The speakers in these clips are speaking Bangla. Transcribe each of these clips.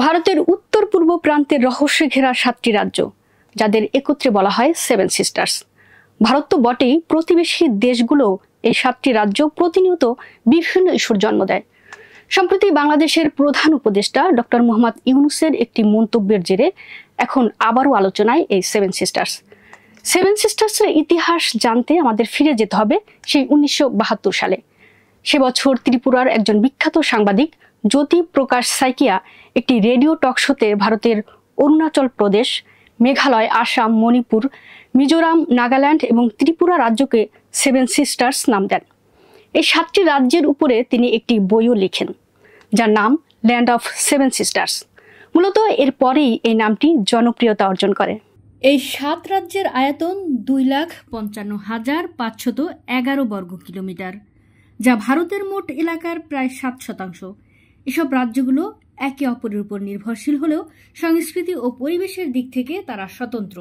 ভারতের উত্তর পূর্ব প্রান্তের রহস্যে ঘেরা 7টি রাজ্য, যাদের একত্রে বলা হয় সেভেন সিস্টার্স। ভারত তো বটেই, প্রতিবেশী দেশগুলো এই 7টি রাজ্য প্রতিনিয়ত বিভিন্ন ইস্যুর জন্ম দেয়। সম্প্রতি বাংলাদেশের প্রধান উপদেষ্টা ডক্টর মোহাম্মদ ইউনূসের একটি মন্তব্যের জেরে এখন আবারও আলোচনায় এই সেভেন সিস্টার্স। সেভেন সিস্টার্সের ইতিহাস জানতে আমাদের ফিরে যেতে হবে সেই 1972 সালে। সে বছর ত্রিপুরার একজন বিখ্যাত সাংবাদিক জ্যোতি প্রকাশ সাইকিয়া একটি রেডিও টক শোতে ভারতের অরুণাচল প্রদেশ, মেঘালয়, আসাম, মণিপুর, মিজোরাম, নাগাল্যান্ড এবং ত্রিপুরা রাজ্যকে সেভেন সিস্টার্স নাম দেন। এই 7টি রাজ্যের উপরে তিনি একটি বইও লিখেন, যার নাম ল্যান্ড অফ সেভেন সিস্টার্স। মূলত এর পরেই এই নামটি জনপ্রিয়তা অর্জন করে। এই 7 রাজ্যের আয়তন 2,55,511 বর্গ কিলোমিটার, যা ভারতের মোট এলাকার প্রায় 7%। এসব রাজ্যগুলো একে অপরের উপর নির্ভরশীল হলেও সংস্কৃতি ও পরিবেশের দিক থেকে তারা স্বতন্ত্র।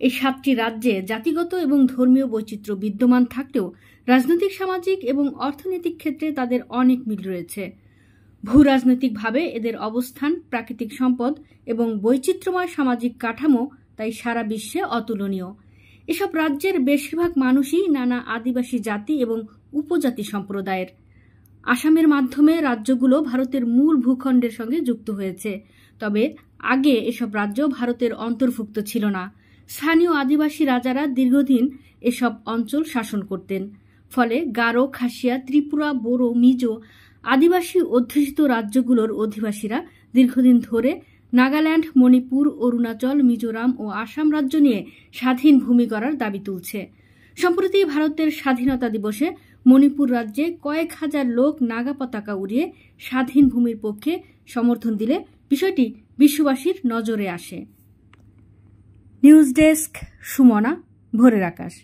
এই 7টি রাজ্যে জাতিগত এবং ধর্মীয় বৈচিত্র্য বিদ্যমান থাকলেও রাজনৈতিক, সামাজিক এবং অর্থনৈতিক ক্ষেত্রে তাদের অনেক মিল রয়েছে। ভূরাজনৈতিকভাবে এদের অবস্থান, প্রাকৃতিক সম্পদ এবং বৈচিত্র্যময় সামাজিক কাঠামো তাই সারা বিশ্বে অতুলনীয়। এসব রাজ্যের বেশিরভাগ মানুষই নানা আদিবাসী জাতি এবং উপজাতি সম্প্রদায়ের। আসামের মাধ্যমে রাজ্যগুলো ভারতের মূল ভূখণ্ডের সঙ্গে যুক্ত হয়েছে, তবে আগে এসব রাজ্য ভারতের অন্তর্ভুক্ত ছিল না। স্থানীয় আদিবাসী রাজারা দীর্ঘদিন এসব অঞ্চল শাসন করতেন, ফলে গারো, খাসিয়া, ত্রিপুরা, বোরো, মিজো আদিবাসী অধ্যুষিত রাজ্যগুলোর অধিবাসীরা দীর্ঘদিন ধরে নাগাল্যান্ড, মণিপুর, অরুণাচল, মিজোরাম ও আসাম রাজ্য নিয়ে স্বাধীন ভূমি করার দাবি তুলছে। সম্প্রতি ভারতের স্বাধীনতা দিবসে মণিপুর রাজ্যে কয়েক হাজার লোক নাগা পতাকা উড়িয়ে স্বাধীন ভূমির পক্ষে সমর্থন দিলে বিষয়টি বিশ্ববাসীর নজরে আসে। নিউজ ডেস্ক, সুমনা, ভোরের আকাশ।